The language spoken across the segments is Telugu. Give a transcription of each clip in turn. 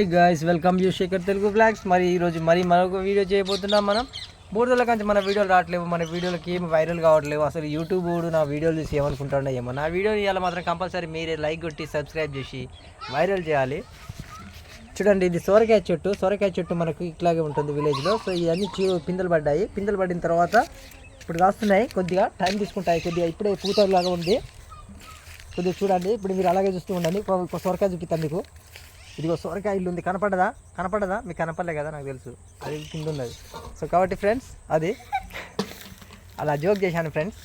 Hey guys, welcome you Shekhar Telugu blogs. ఈరోజు మరొక వీడియో చేయబోతున్నాం. మనం 3 రోజుల నుంచి మన వీడియోలు రావట్లేవు, మన వీడియోలకి ఏమి వైరల్ కావట్లేవు. అసలు యూట్యూబ్ నా వీడియోలు చూసి ఏమనుకుంటాడో ఏమో. నా వీడియోని ఇవాళ మాత్రం కంపల్సరీ మీరే లైక్ కొట్టి సబ్స్క్రైబ్ చేసి వైరల్ చేయాలి. చూడండి, ఇది సొరకాయ చెట్టు మనకు ఇట్లాగే ఉంటుంది విలేజ్లో. సో ఇవన్నీ పిందెలు పడిన తర్వాత ఇప్పుడు కాస్తున్నాయి. కొద్దిగా టైం తీసుకుంటాయి, కొద్దిగా ఇప్పుడే పూతలాగా ఉంది. కొద్దిగా చూడండి, ఇప్పుడు మీరు అలాగే చూస్తూ ఉండండి. సొరకాయ చూపిస్తాను మీకు. ఇదిగో సొరకాయ ఇల్లు ఉంది, కనపడదా మీకు? కనపడలే కదా, నాకు తెలుసు అది కింద ఉన్నది. సో కాబట్టి ఫ్రెండ్స్, అది అలా జోక్ చేశాను ఫ్రెండ్స్.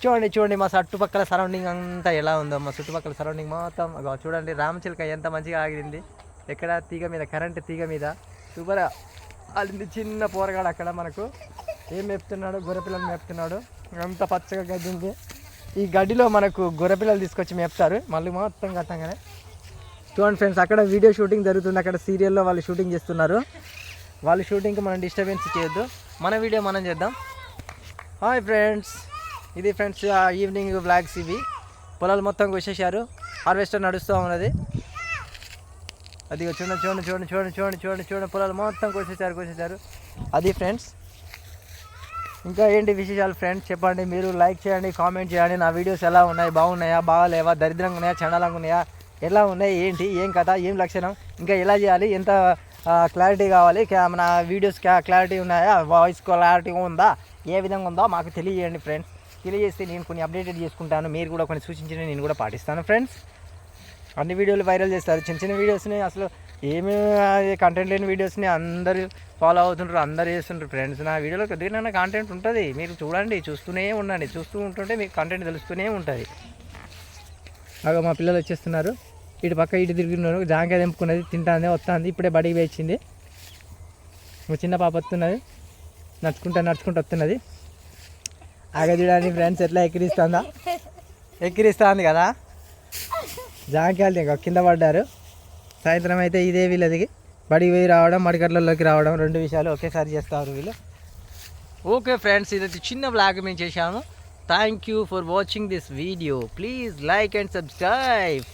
చూడండి మా చుట్టుపక్కల సరౌండింగ్ అంతా ఎలా ఉందో. మా చుట్టుపక్కల సరౌండింగ్ మొత్తం చూడండి. రామచిలక ఎంత మంచిగా ఆగింది, ఎక్కడ తీగ మీద, కరెంటు తీగ మీద సూపర్గా ఆడింది. చిన్న పోరగాడు అక్కడ మనకు ఏం మేపుతున్నాడు, గొర్రెపిల్లలు మేపుతున్నాడు. అంత పచ్చగా గడ్డి ఉంది. ఈ గడ్డిలో మనకు గొర్రెపిల్లలు తీసుకొచ్చి మేపుతారు మళ్ళీ మొత్తం కట్టంగానే. చూడండి ఫ్రెండ్స్, అక్కడ వీడియో షూటింగ్ జరుగుతుంది. అక్కడ సీరియల్లో వాళ్ళు షూటింగ్ చేస్తున్నారు. వాళ్ళ షూటింగ్కి మనం డిస్టర్బెన్స్ చేయొద్దు, మన వీడియో మనం చేద్దాం. హాయ్ ఫ్రెండ్స్, ఇది ఫ్రెండ్స్ ఈవినింగ్ వ్లాగ్స్. ఇవి పొలాలు మొత్తం కోసేశారు, హార్వెస్టర్ నడుస్తూ ఉన్నది. అది చూడండి పొలాలు మొత్తం కోసేశారు. అది ఫ్రెండ్స్. ఇంకా ఏంటి విశేషాలు ఫ్రెండ్స్ చెప్పండి. మీరు లైక్ చేయండి, కామెంట్ చేయండి. నా వీడియోస్ ఎలా ఉన్నాయి, బాగున్నాయా, బాగాలేవా, దరిద్రంగా ఉన్నాయా, చండాలంగా ఉన్నాయా, ఎలా ఉన్నాయి, ఏంటి, ఏం కథ, ఏం లక్షణం, ఇంకా ఎలా చేయాలి, ఎంత క్లారిటీ కావాలి, మన వీడియోస్ క్లారిటీ ఉన్నాయా, వాయిస్ క్లారిటీ ఉందా, ఏ విధంగా ఉందో మాకు తెలియజేయండి ఫ్రెండ్స్. తెలియజేస్తే నేను కొన్ని అప్డేటెడ్ చేసుకుంటాను, మీరు కూడా కొన్ని సూచించిన నేను కూడా పాటిస్తాను ఫ్రెండ్స్. అన్ని వీడియోలు వైరల్ చేస్తారు, చిన్న వీడియోస్ని అసలు ఏమి కంటెంట్ లేని వీడియోస్ని అందరూ ఫాలో అవుతుంటారు, అందరు చేస్తుంటారు ఫ్రెండ్స్. నా వీడియోలో కొద్దిగా కంటెంట్ ఉంటుంది, మీరు చూడండి, చూస్తూనే ఉండండి. చూస్తూ ఉంటుంటే మీకు కంటెంట్ తెలుస్తూనే ఉంటుంది. బాగా మా పిల్లలు వచ్చేస్తున్నారు, ఇటు పక్క ఇటు తిరుగుతున్నారు. జాంకాయ తెంపుకున్నది తింటుంది, వస్తుంది. ఇప్పుడే బడికి వేయించింది. మా చిన్న పాప వస్తున్నది, నడుచుకుంటూ వస్తున్నది. ఆగదీయడానికి ఫ్రెండ్స్ ఎట్లా ఎక్కిరిస్తుంది కదా. జాంకాయలు కింద పడ్డారు. సాయంత్రం అయితే ఇదే వీళ్ళది బడికి పోయి రావడం, మడికట్లలోకి రావడం, 2 విషయాలు ఒకేసారి చేస్తారు వీళ్ళు. ఓకే ఫ్రెండ్స్, ఇది చిన్న వ్లాగ్ మేము చేశాము. Thank you for watching this video. Please like and subscribe.